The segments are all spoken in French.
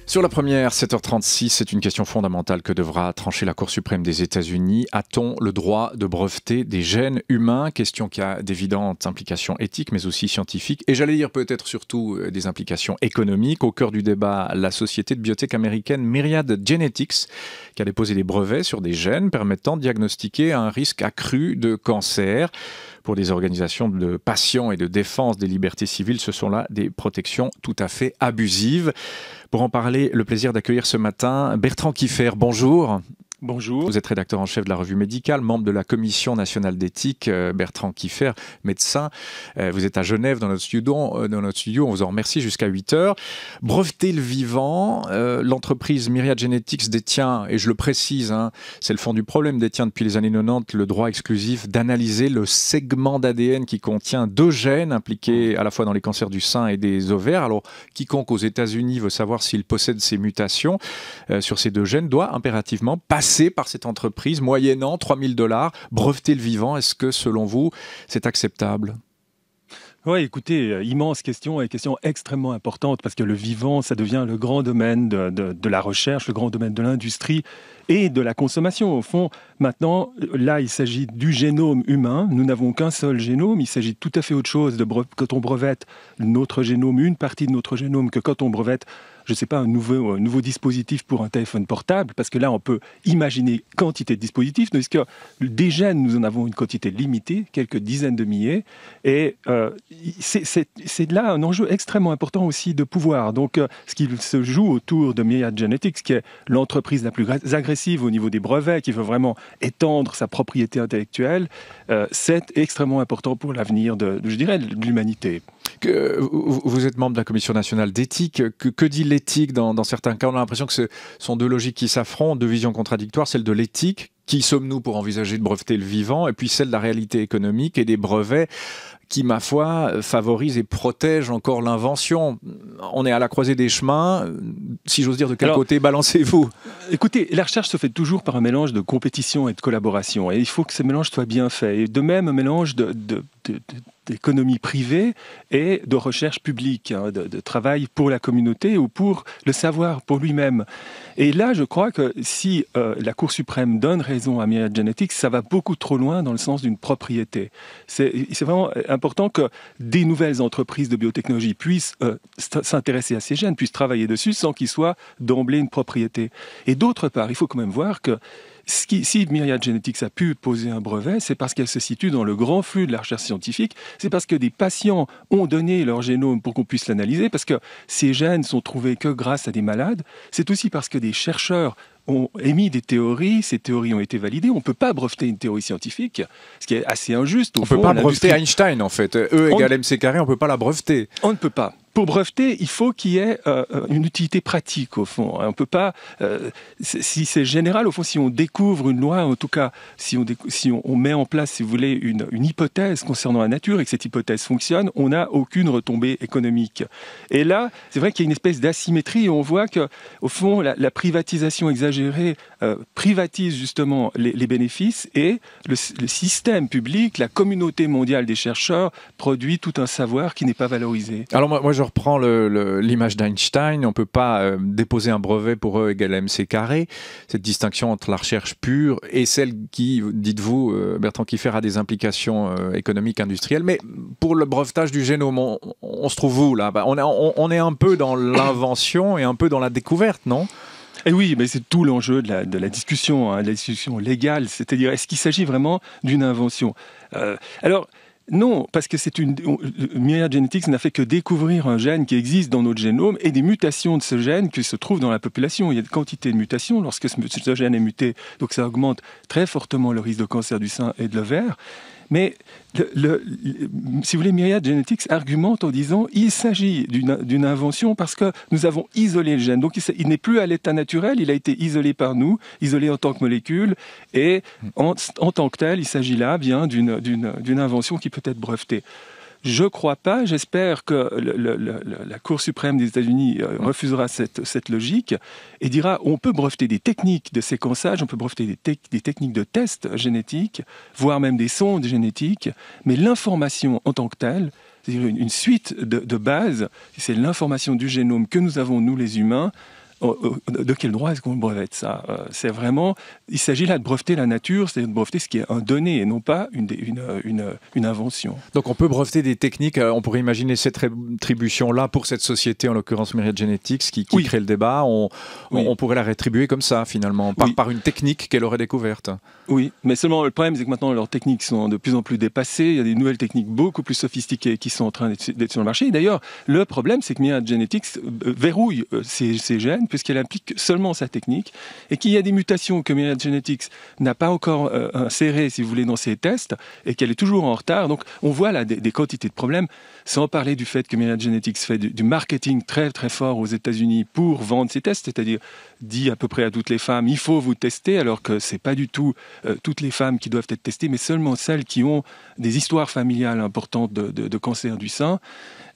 Sur la première, 7h36, c'est une question fondamentale que devra trancher la Cour suprême des États-Unis. A-t-on le droit de breveter des gènes humains? Question qui a d'évidentes implications éthiques, mais aussi scientifiques. Et j'allais dire peut-être surtout des implications économiques. Au cœur du débat, la société de biotech américaine Myriad Genetics, qui a déposé des brevets sur des gènes permettant de diagnostiquer un risque accru de cancer. Pour des organisations de patients et de défense des libertés civiles, ce sont là des protections tout à fait abusives. Pour en parler, le plaisir d'accueillir ce matin Bertrand Kieffer. Bonjour. Bonjour. Vous êtes rédacteur en chef de la revue médicale, membre de la Commission nationale d'éthique, Bertrand Kieffer, médecin. Vous êtes à Genève dans notre studio, on vous en remercie jusqu'à 8h. Breveter le vivant, l'entreprise Myriad Genetics détient, et je le précise, c'est le fond du problème, détient depuis les années 90 le droit exclusif d'analyser le segment d'ADN qui contient 2 gènes impliqués à la fois dans les cancers du sein et des ovaires. Alors, quiconque aux États-Unis veut savoir s'il possède ces mutations sur ces 2 gènes doit impérativement passer par cette entreprise, moyennant $3000, breveter le vivant. Est-ce que, selon vous, c'est acceptable ? Oui, écoutez, immense question, et question extrêmement importante, parce que le vivant, ça devient le grand domaine de la recherche, le grand domaine de l'industrie et de la consommation. Au fond, maintenant, là, il s'agit du génome humain. Nous n'avons qu'un seul génome. Il s'agit de tout à fait autre chose quand on brevette notre génome, une partie de notre génome, que quand on brevette, je ne sais pas, un nouveau dispositif pour un téléphone portable, parce que là, on peut imaginer quantité de dispositifs, parce que des gènes, nous en avons une quantité limitée, quelques dizaines de milliers, et c'est là un enjeu extrêmement important aussi de pouvoir. Donc, ce qui se joue autour de Myriad Genetics, qui est l'entreprise la plus agressive au niveau des brevets, qui veut vraiment étendre sa propriété intellectuelle, c'est extrêmement important pour l'avenir de l'humanité. Vous êtes membre de la Commission nationale d'éthique. Que dit l'éthique dans certains cas? On a l'impression que ce sont 2 logiques qui s'affrontent, 2 visions contradictoires, celle de l'éthique, qui sommes-nous pour envisager de breveter le vivant, et puis celle de la réalité économique et des brevets qui, ma foi, favorisent et protègent encore l'invention. On est à la croisée des chemins. Si j'ose dire, de quel côté balancez-vous? Écoutez, la recherche se fait toujours par un mélange de compétition et de collaboration. Et il faut que ce mélange soit bien fait. Et de même, un mélange d'économie privée et de recherche publique, de travail pour la communauté ou pour le savoir, pour lui-même. Et là, je crois que si la Cour suprême donne raison à Myriad Genetics, ça va beaucoup trop loin dans le sens d'une propriété. C'est vraiment important que des nouvelles entreprises de biotechnologie puissent s'intéresser à ces gènes, puissent travailler dessus sans qu'ils soient d'emblée une propriété. Et d'autre part, il faut quand même voir que si Myriad Genetics a pu poser un brevet, c'est parce qu'elle se situe dans le grand flux de la recherche scientifique, c'est parce que des patients ont donné leur génome pour qu'on puisse l'analyser, parce que ces gènes sont trouvés que grâce à des malades, c'est aussi parce que des chercheurs ont émis des théories, ces théories ont été validées. On ne peut pas breveter une théorie scientifique, ce qui est assez injuste. On ne peut pas breveter Einstein, en fait. E égale mc carré, on ne peut pas la breveter. On ne peut pas. Pour breveter, il faut qu'il y ait une utilité pratique, au fond. On peut pas... si c'est général, au fond, si on découvre une loi, en tout cas, si on met en place, si vous voulez, une hypothèse concernant la nature et que cette hypothèse fonctionne, on n'a aucune retombée économique. Et là, c'est vrai qu'il y a une espèce d'asymétrie et on voit que, au fond, la privatisation exagérée privatise justement les bénéfices et le système public, la communauté mondiale des chercheurs, produit tout un savoir qui n'est pas valorisé. Alors moi je reprends l'image d'Einstein. On ne peut pas déposer un brevet pour E égale mc carré. Cette distinction entre la recherche pure et celle qui, dites-vous, Bertrand Kieffer, a des implications économiques, industrielles. Mais pour le brevetage du génome, on se trouve où là? On est un peu dans l'invention et un peu dans la découverte, non? Et oui, mais c'est tout l'enjeu de la discussion, de la discussion légale. C'est-à-dire, est-ce qu'il s'agit vraiment d'une invention? Alors, non, parce que Myriad Genetics n'a fait que découvrir un gène qui existe dans notre génome et des mutations de ce gène qui se trouvent dans la population. Il y a une quantité de mutations lorsque ce gène est muté, donc ça augmente très fortement le risque de cancer du sein et de l'ovaire. Mais si vous voulez, Myriad Genetics argumente en disant il s'agit d'une invention parce que nous avons isolé le gène. Donc il n'est plus à l'état naturel, il a été isolé par nous, isolé en tant que molécule, et en tant que tel, il s'agit là bien d'une invention qui peut être brevetée. Je ne crois pas, j'espère que la Cour suprême des États-Unis refusera cette logique et dira on peut breveter des techniques de séquençage, on peut breveter des techniques de tests génétiques, voire même des sondes génétiques, mais l'information en tant que telle, c'est-à-dire une suite de bases, c'est l'information du génome que nous avons, nous les humains, de quel droit est-ce qu'on brevette ça? C'est vraiment, il s'agit là de breveter la nature, c'est de breveter ce qui est un donné et non pas une invention. Donc on peut breveter des techniques, on pourrait imaginer cette rétribution-là pour cette société, en l'occurrence Myriad Genetics, qui crée le débat, on pourrait la rétribuer comme ça finalement, par une technique qu'elle aurait découverte. Oui, mais seulement le problème c'est que maintenant leurs techniques sont de plus en plus dépassées, il y a des nouvelles techniques beaucoup plus sophistiquées qui sont en train d'être sur le marché. Et d'ailleurs, le problème c'est que Myriad Genetics verrouille ces gènes puisqu'elle implique seulement sa technique et qu'il y a des mutations que Myriad Genetics n'a pas encore insérées, si vous voulez, dans ses tests et qu'elle est toujours en retard. Donc on voit là des quantités de problèmes, sans parler du fait que Myriad Genetics fait du marketing très très fort aux États-Unis pour vendre ses tests, c'est-à-dire dit à peu près à toutes les femmes, il faut vous tester, alors que c'est pas du tout toutes les femmes qui doivent être testées, mais seulement celles qui ont des histoires familiales importantes de cancer du sein.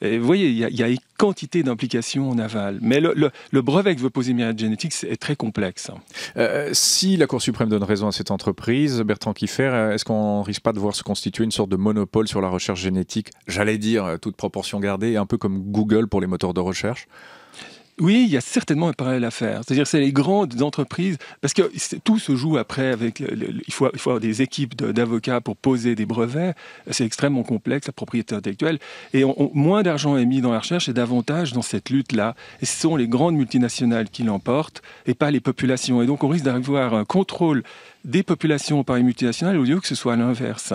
Et vous voyez, il y a une quantité d'implications en aval. Mais le brevet que veut poser Myriad Genetics est très complexe. Si la Cour suprême donne raison à cette entreprise, Bertrand Kiefer, est-ce qu'on ne risque pas de voir se constituer une sorte de monopole sur la recherche génétique, j'allais dire, toute proportion gardée, un peu comme Google pour les moteurs de recherche? Oui, il y a certainement un parallèle à faire. C'est-à-dire c'est les grandes entreprises, parce que tout se joue après avec... il faut avoir des équipes d'avocats pour poser des brevets. C'est extrêmement complexe, la propriété intellectuelle. Et moins d'argent est mis dans la recherche et davantage dans cette lutte-là. Et ce sont les grandes multinationales qui l'emportent et pas les populations. Et donc on risque d'avoir un contrôle des populations par les multinationales au lieu que ce soit l'inverse.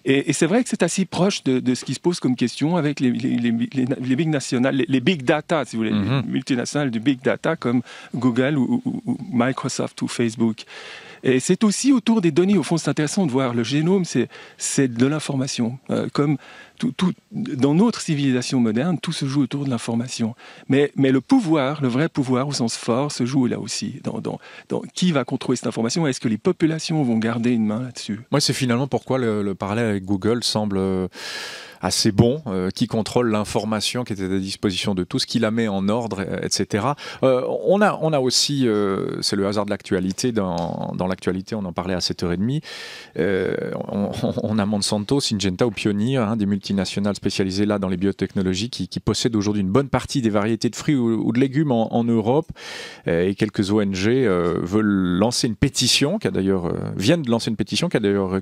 Et c'est vrai que c'est assez proche de ce qui se pose comme question avec les big nationales, les big data, si vous voulez, les multinationales du big data comme Google ou Microsoft ou Facebook. Et c'est aussi autour des données. Au fond, c'est intéressant de voir le génome, c'est de l'information. Comme dans notre civilisation moderne, tout se joue autour de l'information. Mais le pouvoir, le vrai pouvoir au sens fort, se joue là aussi. Dans qui va contrôler cette information? Est-ce que les populations vont garder une main là-dessus? Moi, c'est finalement pourquoi le parallèle avec Google semble assez bon, qui contrôle l'information qui était à disposition de tous, qui la met en ordre, etc. On a aussi, c'est le hasard de l'actualité, dans l'actualité, on en parlait à 7h30, on a Monsanto, Syngenta ou Pioneer, des multinationales spécialisées là dans les biotechnologies qui possèdent aujourd'hui une bonne partie des variétés de fruits ou de légumes en Europe, et quelques ONG veulent lancer une pétition, viennent de lancer une pétition qui a d'ailleurs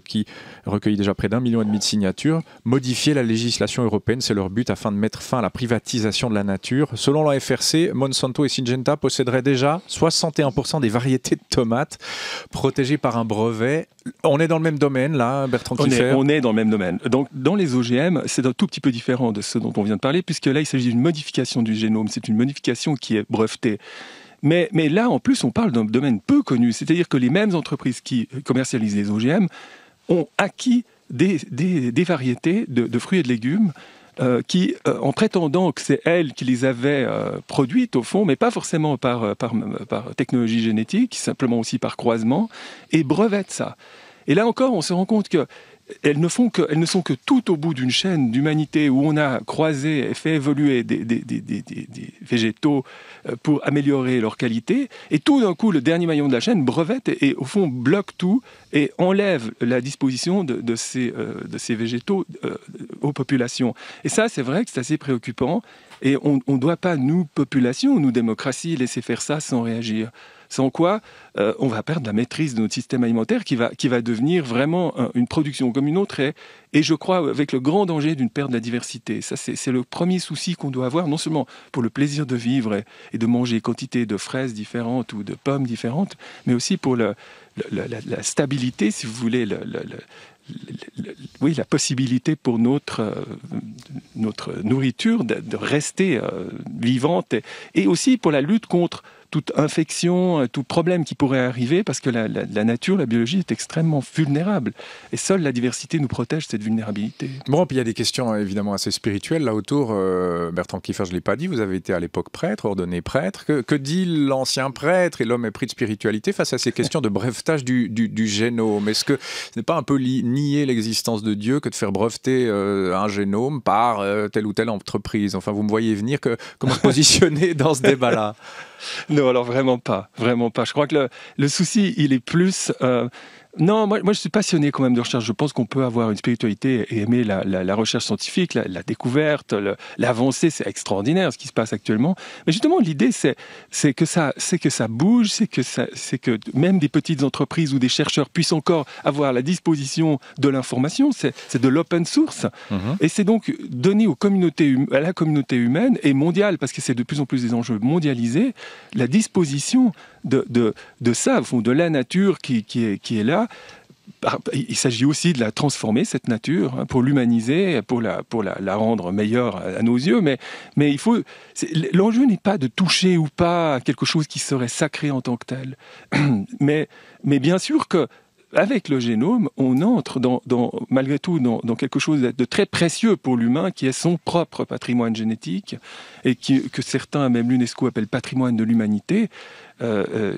recueilli déjà près d'1,5 million de signatures, modifier la législation européenne, c'est leur but afin de mettre fin à la privatisation de la nature. Selon la FRC, Monsanto et Syngenta posséderaient déjà 61% des variétés de tomates protégées par un brevet. On est dans le même domaine là, Bertrand Kiefer? On est dans le même domaine. Donc dans les OGM, c'est un tout petit peu différent de ce dont on vient de parler, puisque là il s'agit d'une modification du génome, c'est une modification qui est brevetée. Mais là, en plus, on parle d'un domaine peu connu, c'est-à-dire que les mêmes entreprises qui commercialisent les OGM ont acquis des variétés de fruits et de légumes qui, en prétendant que c'est elles qui les avaient produites au fond, mais pas forcément par technologie génétique, simplement aussi par croisement, et brevettent ça. Et là encore, on se rend compte que elles ne sont que tout au bout d'une chaîne d'humanité où on a croisé et fait évoluer des végétaux pour améliorer leur qualité. Et tout d'un coup, le dernier maillon de la chaîne brevette et au fond bloque tout et enlève la disposition de ces végétaux aux populations. Et ça, c'est vrai que c'est assez préoccupant. Et on ne doit pas, nous, population, nous, démocratie, laisser faire ça sans réagir. Sans quoi, on va perdre la maîtrise de notre système alimentaire qui va devenir vraiment une production comme une autre. Et je crois avec le grand danger d'une perte de la diversité. Ça, c'est le premier souci qu'on doit avoir, non seulement pour le plaisir de vivre et de manger quantité de fraises différentes ou de pommes différentes, mais aussi pour la stabilité, si vous voulez, la possibilité pour notre nourriture de rester vivante et aussi pour la lutte contre toute infection, tout problème qui pourrait arriver, parce que la nature, la biologie est extrêmement vulnérable. Et seule la diversité nous protège cette vulnérabilité. Bon, puis il y a des questions évidemment assez spirituelles là autour. Bertrand Kiefer, je ne l'ai pas dit, vous avez été à l'époque prêtre, ordonné prêtre. Que dit l'ancien prêtre et l'homme épris de spiritualité face à ces questions de brevetage du génome? Est-ce que ce n'est pas un peu nier l'existence de Dieu que de faire breveter un génome par telle ou telle entreprise? Enfin, vous me voyez venir, comment se positionner dans ce débat-là? Non, alors vraiment pas, vraiment pas. Je crois que le souci, il est plus Non, moi je suis passionné quand même de recherche. Je pense qu'on peut avoir une spiritualité et aimer la recherche scientifique, la découverte, l'avancée. C'est extraordinaire ce qui se passe actuellement. Mais justement, l'idée, c'est que ça bouge, c'est que même des petites entreprises ou des chercheurs puissent encore avoir la disposition de l'information. C'est de l'open source. Et c'est donc donner à la communauté humaine et mondiale, parce que c'est de plus en plus des enjeux mondialisés, la disposition de ça, de la nature qui est là. Il s'agit aussi de la transformer, cette nature, pour l'humaniser, pour la rendre meilleure à nos yeux. Mais l'enjeu n'est pas de toucher ou pas à quelque chose qui serait sacré en tant que tel. Mais bien sûr que avec le génome, on entre malgré tout dans quelque chose de très précieux pour l'humain, qui est son propre patrimoine génétique, et que certains, même l'UNESCO, appellent patrimoine de l'humanité.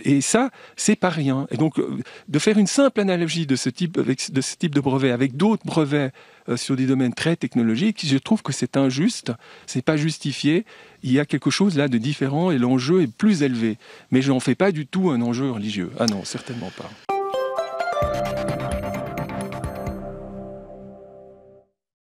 Et ça, c'est pas rien. Et donc, de faire une simple analogie de ce type de brevet avec d'autres brevets sur des domaines très technologiques, je trouve que c'est injuste, c'est pas justifié. Il y a quelque chose là de différent et l'enjeu est plus élevé. Mais je n'en fais pas du tout un enjeu religieux. Ah non, certainement pas.